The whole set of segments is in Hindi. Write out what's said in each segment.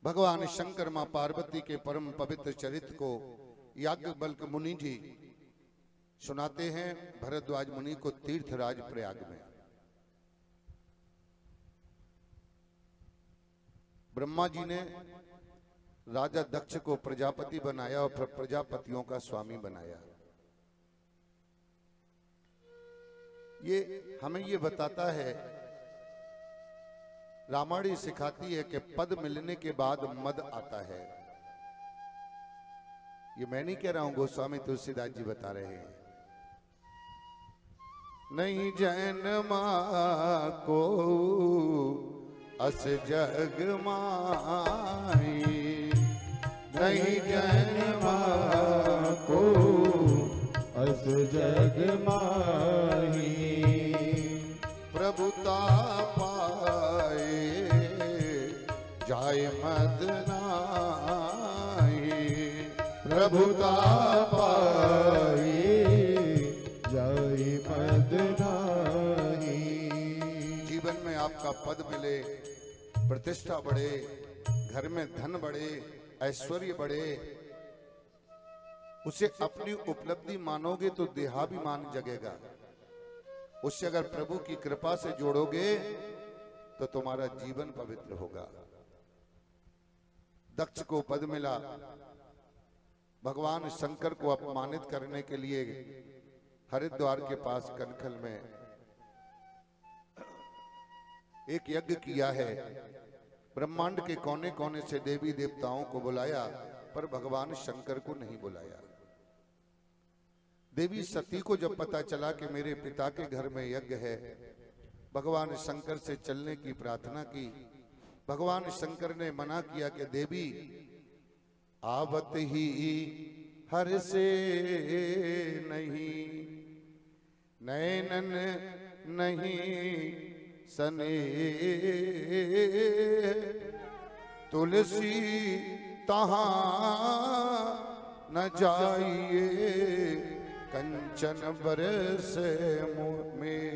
भगवान शंकर मां पार्वती के परम पवित्र चरित्र को याज्ञवल्क्य मुनि जी सुनाते हैं भरद्वाज मुनि को तीर्थराज प्रयाग में। ब्रह्मा जी ने राजा दक्ष को प्रजापति बनाया और प्रजापतियों का स्वामी बनाया। ये हमें ये बताता है, रामायण सिखाती है कि पद मिलने के बाद मद आता है। ये मैं नहीं कह रहा हूं, गोस्वामी तुलसीदास जी बता रहे हैं। नहीं जन्मा को अस जग माही, नहीं जन्मा को अस जग माही, प्रभुता पाए जाय मद नाहि, प्रभुता पाए जाय मद नाहि। जीवन में आपका पद मिले, प्रतिष्ठा बढ़े, घर में धन बढ़े, ऐश्वर्य बढ़े, उसे अपनी उपलब्धि मानोगे तो देहाभिमान जगेगा। उससे अगर प्रभु की कृपा से जोड़ोगे तो तुम्हारा जीवन पवित्र होगा। दक्ष को पद मिला, भगवान शंकर को अपमानित करने के लिए हरिद्वार के पास कनखल में एक यज्ञ किया है। ब्रह्मांड के कोने कोने से देवी देवताओं को बुलाया, पर भगवान शंकर को नहीं बुलाया। देवी सती को जब पता चला कि मेरे पिता के घर में यज्ञ है, भगवान शंकर से चलने की प्रार्थना की। भगवान शंकर ने मना किया कि देवी आवत ही हर से नहीं, नैनन नहीं सने, तुलसी तहां न जाइए, कंचन बरस में।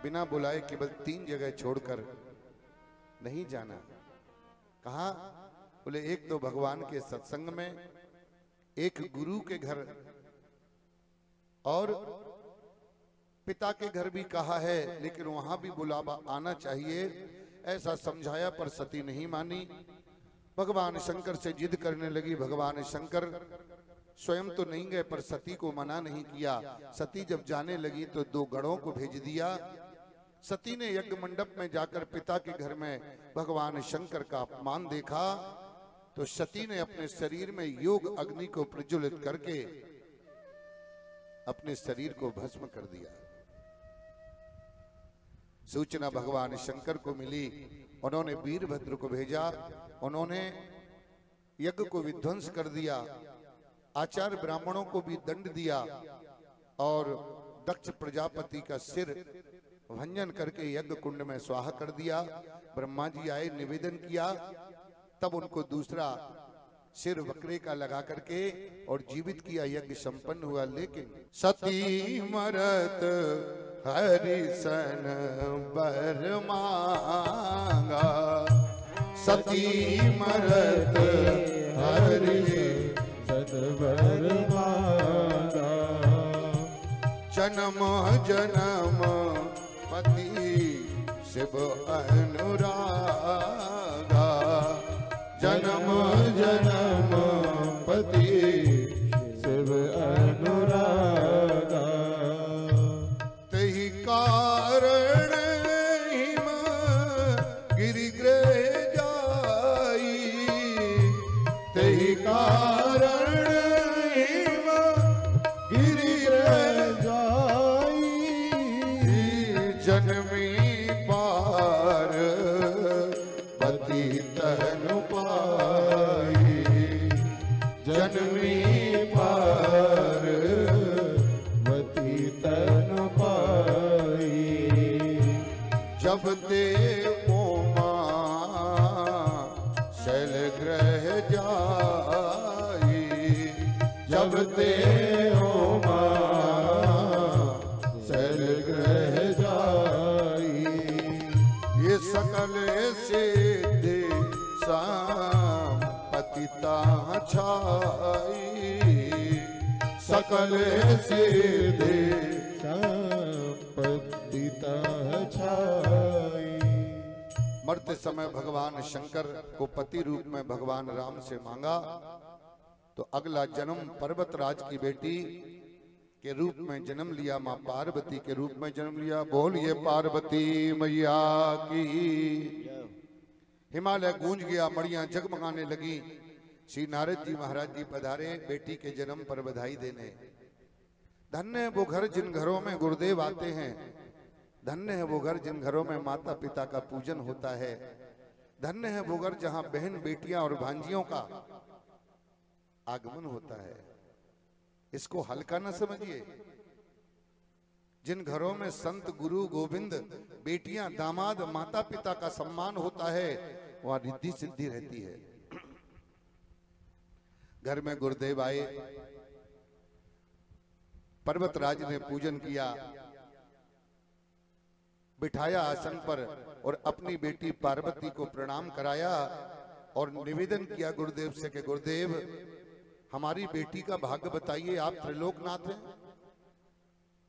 बिना बुलाए केवल 3 जगह छोड़कर नहीं जाना। कहा? बोले एक तो भगवान के सत्संग में, एक गुरु के घर, और पिता के घर भी कहा है, लेकिन वहां भी बुलावा आना चाहिए, ऐसा समझाया पर सती नहीं मानी। भगवान शंकर से जिद करने लगी। भगवान शंकर स्वयं तो नहीं गए पर सती को मना नहीं किया। सती जब जाने लगी तो 2 गणों को भेज दिया। सती ने यज्ञ मंडप में जाकर पिता के घर में भगवान शंकर का अपमान देखा तो सती ने अपने शरीर में योग अग्नि को प्रज्वलित करके अपने शरीर को भस्म कर दिया। सूचना भगवान शंकर को मिली, उन्होंने वीरभद्र को भेजा, उन्होंने यज्ञ को विध्वंस कर दिया, आचार्य ब्राह्मणों को भी दंड दिया और दक्ष प्रजापति का सिर भंजन करके यज्ञ कुंड में स्वाहा कर दिया। ब्रह्मा जी आए, निवेदन किया, तब उनको दूसरा सिर वक्रे का लगा करके और जीवित किया। यज्ञ संपन्न हुआ। लेकिन सती मरत हरिसन बर मांगा, सती मरत हरिसन बर मांगा, जन्म जन्म पति शिव अनुरागा, जन्म जन्म पति शिव अनुरागा, तहि कारण हिम गिरिगृह जाई, तहि कारण हिम गिरिगृह जाई, जन्मी पार पति तनु पाई, जन्मी पार पति तनु पाई, जब ते उमा शैल ग्रह जाई, जब ते उमा शैल ग्रह जाई, ये सकल से दे पिता छाई सकल सिद्धि संपत्तिता छाई। मरते समय भगवान शंकर को पति रूप में भगवान राम से मांगा तो अगला जन्म पर्वतराज की बेटी के रूप में जन्म लिया, मां पार्वती के रूप में जन्म लिया। बोलिए पार्वती मैया की। हिमालय गूंज गया, मड़ियां जगमगाने लगी। श्री नारद जी महाराज जी पधारे बेटी के जन्म पर बधाई देने। धन्य है वो घर जिन घरों में गुरुदेव आते हैं, धन्य है वो घर जिन घरों में माता पिता का पूजन होता है, धन्य है वो घर जहां बहन बेटियां और भांजियों का आगमन होता है। इसको हल्का न समझिए। जिन घरों में संत गुरु गोविंद बेटियां दामाद माता पिता का सम्मान होता है वहां रिद्धि सिद्धि रहती है। घर में गुरुदेव आए, पर्वतराज ने पूजन किया, बिठाया आसन पर और अपनी बेटी पार्वती को प्रणाम कराया और निवेदन किया गुरुदेव से कि गुरुदेव हमारी बेटी का भाग्य बताइए। आप त्रिलोकनाथ हैं,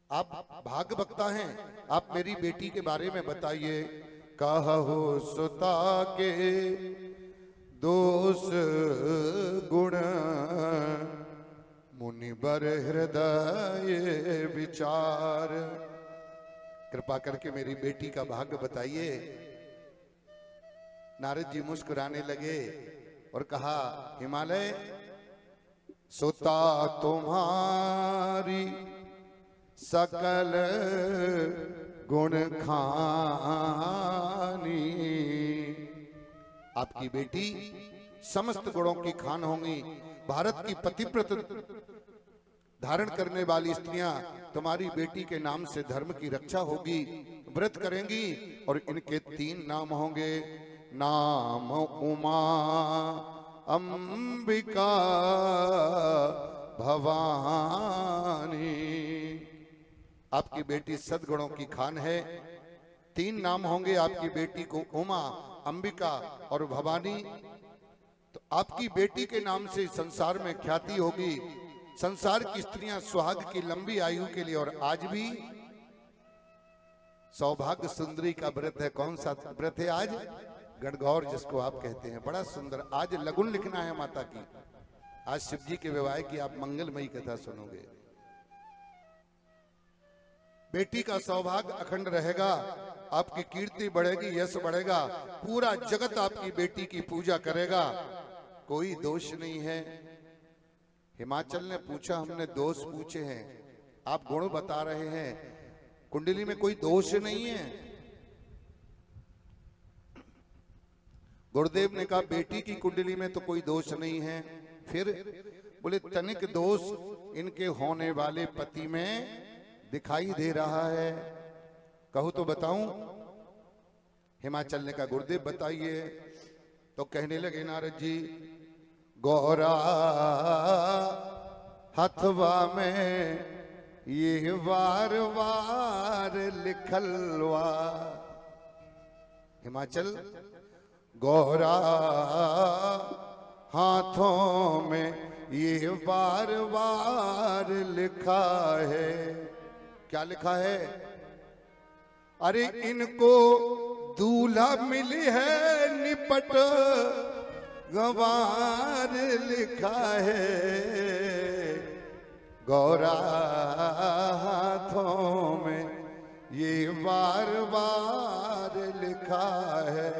आप भाग्य वक्ता हैं, आप मेरी बेटी के बारे में बताइए। कहो सुता के दोष गुण मुनिबर हृदय विचार। कृपा करके मेरी बेटी का भाग्य बताइए। नारद जी मुस्कुराने लगे और कहा, हिमालय सुता तुम्हारी सकल गुण खानी। आपकी बेटी समस्त गुणों की खान होंगी। भारत की पतिव्रत धारण करने वाली स्त्रियां तुम्हारी बेटी के नाम से धर्म की रक्षा होगी, व्रत करेंगी और इनके 3 नाम होंगे। नाम उमा, अंबिका, भवानी। आपकी बेटी सद्गुणों की खान है। 3 नाम होंगे आपकी बेटी को, उमा, अंबिका और भवानी। तो आपकी बेटी के नाम से संसार में ख्याति होगी। संसार की स्त्रियां सुहाग की लंबी आयु के लिए, और आज भी सौभाग्य सुंदरी का व्रत है। कौन सा व्रत है आज? गणगौर जिसको आप कहते हैं। बड़ा सुंदर आज लगुन लिखना है माता की। आज शिव जी के विवाह की आप मंगलमयी कथा सुनोगे। बेटी का सौभाग्य अखंड रहेगा, आपकी कीर्ति बढ़ेगी, यश बढ़ेगा, पूरा जगत आपकी बेटी की पूजा करेगा। कोई दोष नहीं है। हिमाचल ने पूछा, हमने दोष पूछे हैं, आप गुण बता रहे हैं, कुंडली में कोई दोष नहीं है। गुरुदेव ने कहा बेटी की कुंडली में तो कोई दोष नहीं है। फिर बोले तनिक दोष इनके होने वाले पति में दिखाई दे रहा है। कहूं तो बताऊं? हिमाचल ने कहा गुरुदेव बताइए। तो कहने लगे नारद जी, गौरा हथवा में ये वार वार लिखलवा। हिमाचल, गौरा हाथों में ये बार बार लिखा है। क्या लिखा है? अरे इनको दूल्हा मिली है निपट गंवार लिखा है। गौरा हाथों में ये बार बार लिखा है।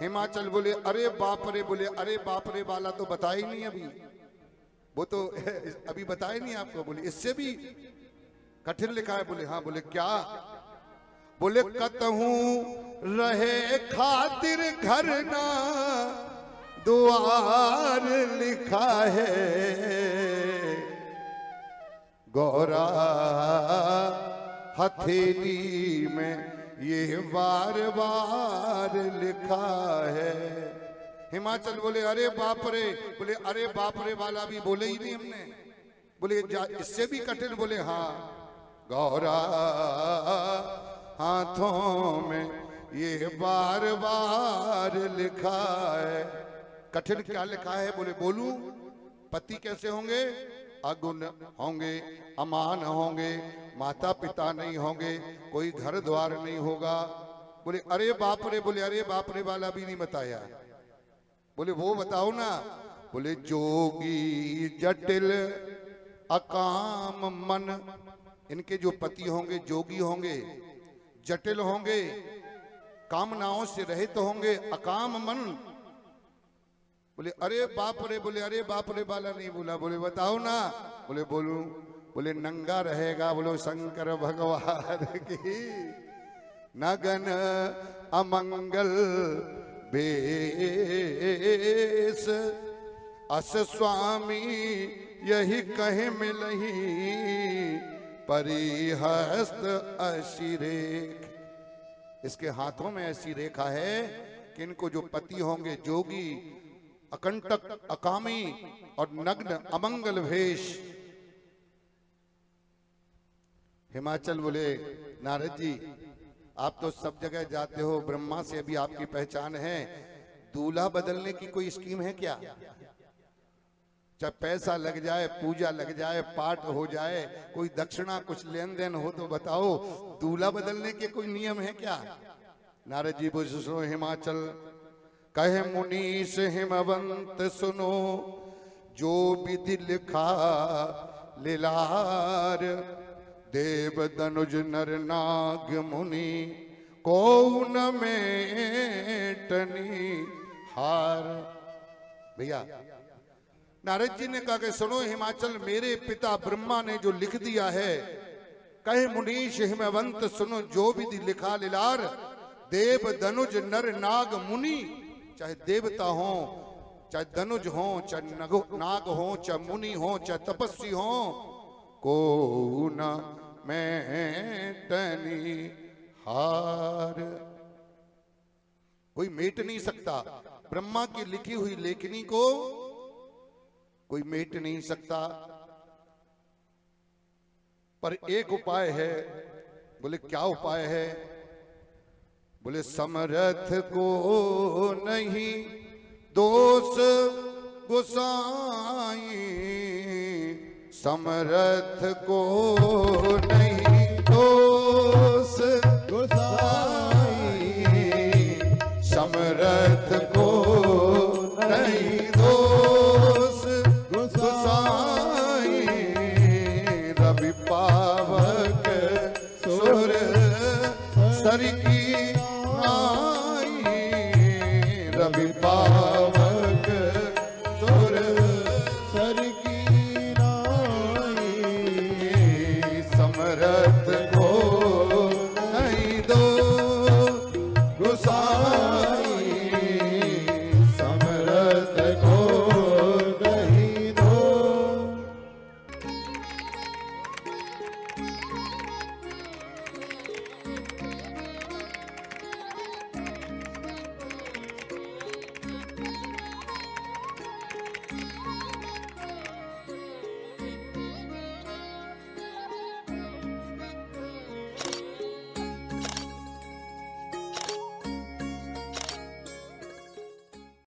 हिमाचल बोले अरे बाप रे, बोले अरे बाप रे वाला तो बताया ही नहीं अभी, वो तो अभी बताया नहीं आपको। बोले इससे भी कठिन लिखा है। बोले हाँ। बोले क्या? बोले कतहूं रहे खातिर घर ना द्वार लिखा है। गौरा हथेली में ये बार बार लिखा है। हिमाचल बोले अरे बाप रे, बोले अरे बाप रे वाला भी बोले ही नहीं हमने। बोले इससे भी कठिन? बोले हाँ। गौरा हाथों में ये बार बार लिखा है। कठिन क्या लिखा है? बोले बोलूं। पति कैसे होंगे? अगुण होंगे, अमान होंगे, माता पिता नहीं होंगे, कोई घर द्वार नहीं होगा। बोले अरे बाप रे, बोले अरे बाप रे वाला भी नहीं बताया। बोले वो बताओ ना। बोले जोगी जटिल अकाम मन, इनके जो पति होंगे जोगी होंगे, जटिल होंगे, कामनाओं से रहित होंगे, अकाम मन। बोले अरे बाप रे, बोले अरे बाप रे वाला नहीं बोला। बोले बताओ ना। बोले बोलूं। बोले नंगा रहेगा, बोलो शंकर भगवान की। नगन अमंगल बेस, अस स्वामी यही कहे मिलही, परिहस्त असी रेख। इसके हाथों में ऐसी रेखा है कि इनको जो पति होंगे जोगी, अकंटक, अकामी और नग्न अमंगल भेष। हिमाचल बोले नारद जी आप तो सब जगह जाते हो, ब्रह्मा से भी आपकी पहचान है, दूल्हा बदलने की कोई स्कीम है क्या? चाहे पैसा लग जाए, पूजा लग जाए, पाठ हो जाए, कोई दक्षिणा कुछ लेन देन हो तो बताओ, दूल्हा बदलने के कोई नियम है क्या? नारद जी बोले सुनो हिमाचल, कहे मुनीष हिमवंत सुनो, जो विधि लिखा लीलार, देव दनुज नर नाग मुनि को न मेटनी हार। भैया नारद जी ने कहा कि सुनो हिमाचल, मेरे पिता ब्रह्मा ने जो लिख दिया है, कहे मुनीष हिमवंत सुनो, जो विधि लिखा लीलार, देव दनुज नर नाग मुनि, चाहे देवता हो, चाहे दनुज हो, चाहे नाग हो, चाहे मुनि हो, चाहे तपस्वी हो, को न मेटनी हार। कोई मेट नहीं सकता ब्रह्मा की लिखी हुई लेखनी को, कोई मेट नहीं सकता। पर एक उपाय है। बोले क्या उपाय है? बोले समर्थ को नहीं दोष गोसाई, समर्थ को नहीं दोष गोसाई, समर्थ को नहीं दोष गोसाई, रवि पावक सुर सर की नाई, रवि पावक